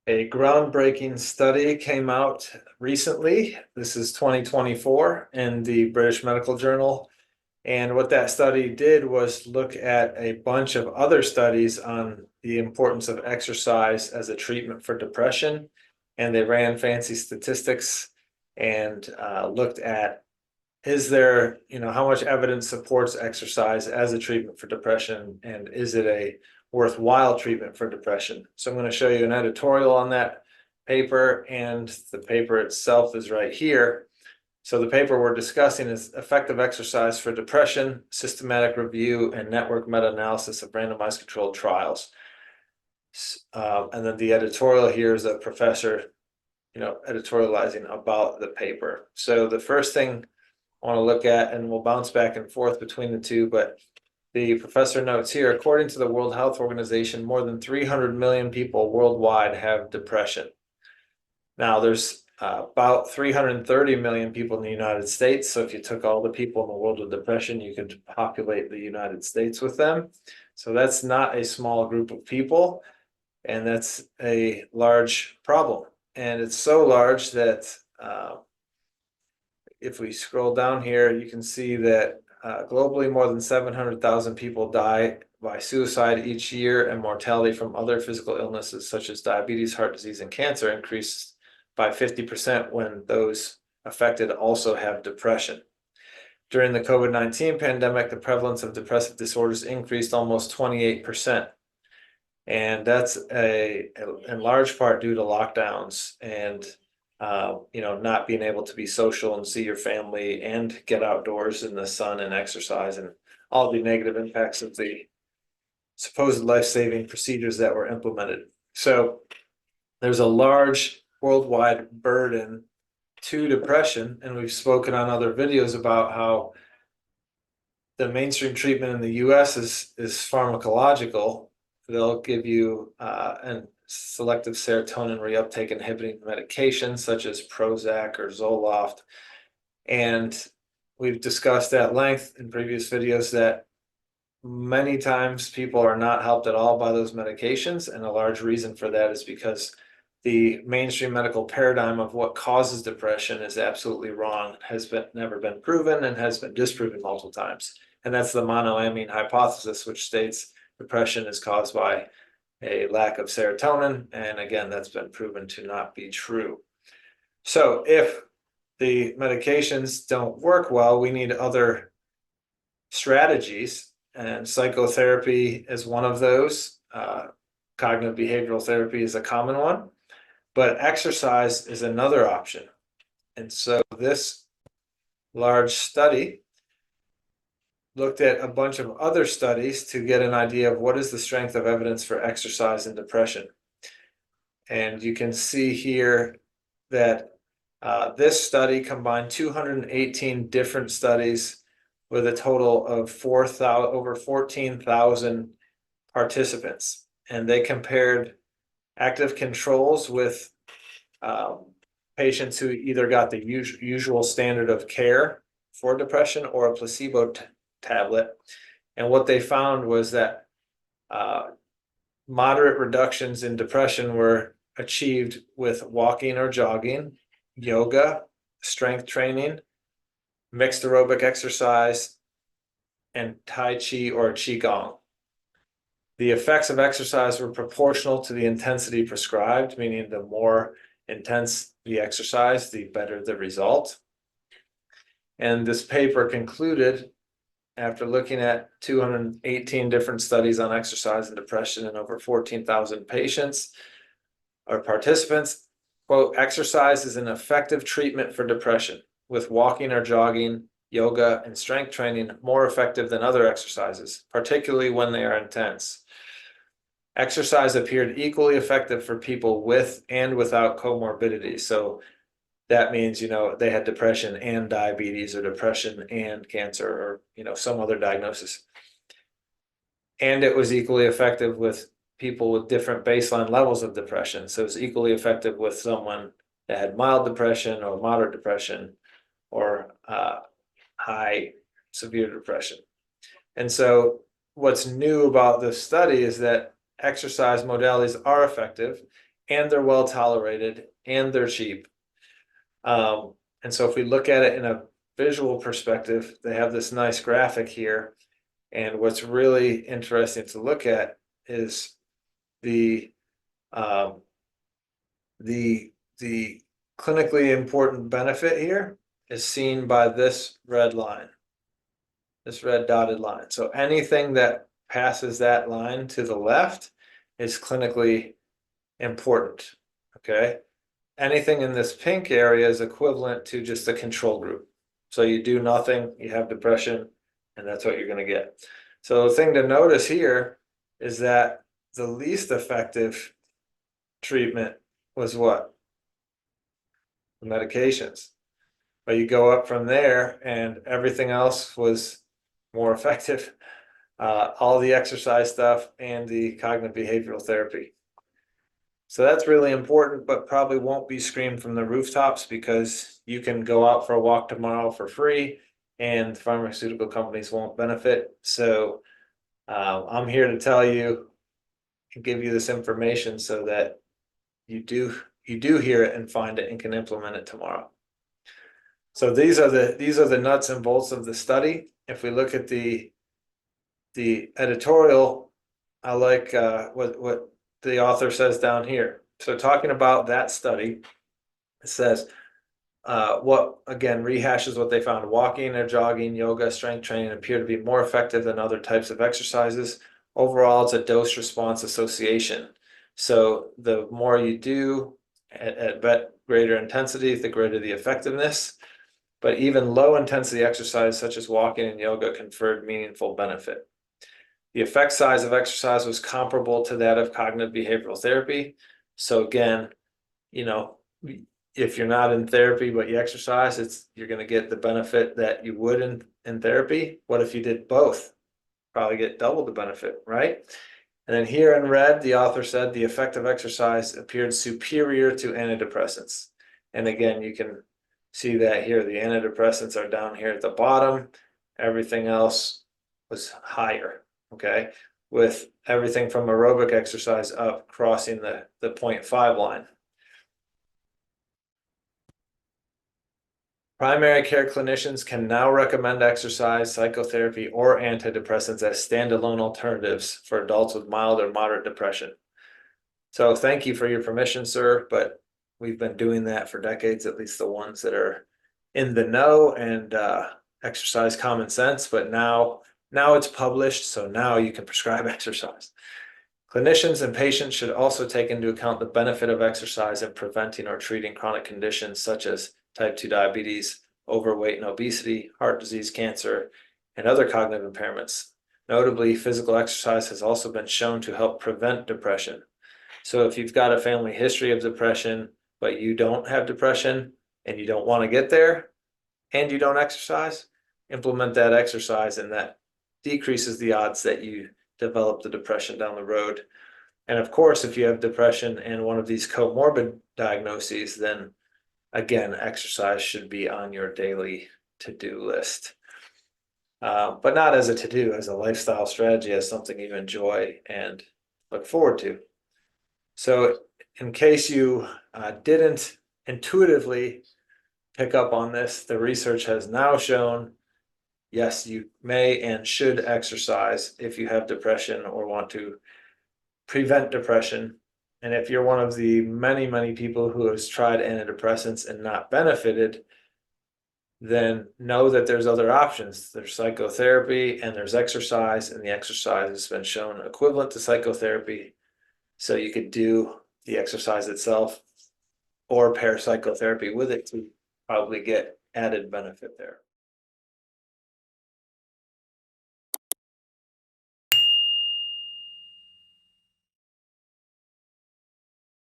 A groundbreaking study came out recently. This is 2024 in the British Medical Journal. And what that study did was look at a bunch of other studies on the importance of exercise as a treatment for depression. And they ran fancy statistics and looked at, is there, how much evidence supports exercise as a treatment for depression, and is it a worthwhile treatment for depression? So I'm going to show you an editorial on that paper, and the paper itself is right here. So the paper we're discussing is Effective Exercise for Depression, Systematic Review and Network Meta-Analysis of Randomized Controlled Trials. And then the editorial here is a professor, editorializing about the paper. So the first thing I want to look at, and we'll bounce back and forth between the two, but the professor notes here, according to the World Health Organization, more than 300 million people worldwide have depression. Now, there's about 330 million people in the United States. So if you took all the people in the world with depression, you could populate the United States with them. So that's not a small group of people, and that's a large problem. And it's so large that if we scroll down here, you can see that globally more than 700,000 people die by suicide each year, and mortality from other physical illnesses such as diabetes, heart disease, and cancer increased by 50% when those affected also have depression. During the COVID-19 pandemic, the prevalence of depressive disorders increased almost 28%. And that's in large part due to lockdowns and not being able to be social and see your family and get outdoors in the sun and exercise, and all the negative impacts of the supposed life-saving procedures that were implemented. So there's a large worldwide burden to depression, and we've spoken on other videos about how the mainstream treatment in the US is pharmacological. They'll give you an selective serotonin reuptake inhibiting medications such as Prozac or Zoloft. And we've discussed at length in previous videos that many times people are not helped at all by those medications. And a large reason for that is because the mainstream medical paradigm of what causes depression is absolutely wrong, has never been proven, and has been disproven multiple times. And that's the monoamine hypothesis, which states depression is caused by a lack of serotonin. And again, that's been proven to not be true. So if the medications don't work well, we need other strategies, and psychotherapy is one of those. Cognitive behavioral therapy is a common one, but exercise is another option. And so this large study looked at a bunch of other studies to get an idea of what is the strength of evidence for exercise in depression. And you can see here that this study combined 218 different studies with a total of over 14,000 participants. And they compared active controls with patients who either got the usual standard of care for depression or a placebo tablet. And what they found was that moderate reductions in depression were achieved with walking or jogging, yoga, strength training, mixed aerobic exercise, and Tai Chi or Qigong. The effects of exercise were proportional to the intensity prescribed, meaning the more intense the exercise, the better the result. And this paper concluded, after looking at 218 different studies on exercise and depression in over 14,000 patients or participants, quote, exercise is an effective treatment for depression, with walking or jogging, yoga, and strength training more effective than other exercises, particularly when they are intense. Exercise appeared equally effective for people with and without comorbidities. So that means, they had depression and diabetes, or depression and cancer, or, some other diagnosis. And it was equally effective with people with different baseline levels of depression. So it's equally effective with someone that had mild depression or moderate depression or high severe depression. And so what's new about this study is that exercise modalities are effective, and they're well tolerated, and they're cheap. And so if we look at it in a visual perspective, they have this nice graphic here. And what's really interesting to look at is the um, the clinically important benefit here is seen by this red line, this red dotted line. So anything that passes that line to the left is clinically important. Okay. Anything in this pink area is equivalent to just a control group. So you do nothing, you have depression, and that's what you're going to get. So the thing to notice here is that the least effective treatment was what? The medications. But you go up from there and everything else was more effective. All the exercise stuff and the cognitive behavioral therapy. So that's really important, but probably won't be screamed from the rooftops because you can go out for a walk tomorrow for free and pharmaceutical companies won't benefit. So I'm here to tell you and give you this information so that you do hear it and find it and can implement it tomorrow. So these are the nuts and bolts of the study. If we look at the editorial, I like what the author says down here. So talking about that study, it says what again rehashes what they found. Walking or jogging, yoga, strength training appear to be more effective than other types of exercises. Overall, it's a dose response association. So the more you do at greater intensity, the greater the effectiveness. But even low intensity exercise such as walking and yoga conferred meaningful benefit. The effect size of exercise was comparable to that of cognitive behavioral therapy. So again, you know, if you're not in therapy but you exercise, you're going to get the benefit that you would in therapy. What if you did both? Probably get double the benefit, right? And then here in red, the author said the effect of exercise appeared superior to antidepressants. And again, you can see that here. The antidepressants are down here at the bottom. Everything else was higher. Okay, with everything from aerobic exercise up crossing the 0.5 line. Primary care clinicians can now recommend exercise, psychotherapy, or antidepressants as standalone alternatives for adults with mild or moderate depression. So thank you for your permission, sir, but we've been doing that for decades, at least the ones that are in the know and exercise common sense, but now it's published, so now you can prescribe exercise. Clinicians and patients should also take into account the benefit of exercise in preventing or treating chronic conditions such as type 2 diabetes, overweight and obesity, heart disease, cancer, and other cognitive impairments. Notably, physical exercise has also been shown to help prevent depression. So if you've got a family history of depression, but you don't have depression and you don't want to get there and you don't exercise, implement that exercise and that decreases the odds that you develop the depression down the road. And of course, if you have depression and one of these comorbid diagnoses, then again, exercise should be on your daily to-do list. But not as a to-do, as a lifestyle strategy, as something you enjoy and look forward to. So in case you didn't intuitively pick up on this, the research has now shown, yes, you may and should exercise if you have depression or want to prevent depression. And if you're one of the many people who has tried antidepressants and not benefited, then know that there's other options. There's psychotherapy and there's exercise, and the exercise has been shown equivalent to psychotherapy. So you could do the exercise itself or pair psychotherapy with it to probably get added benefit there.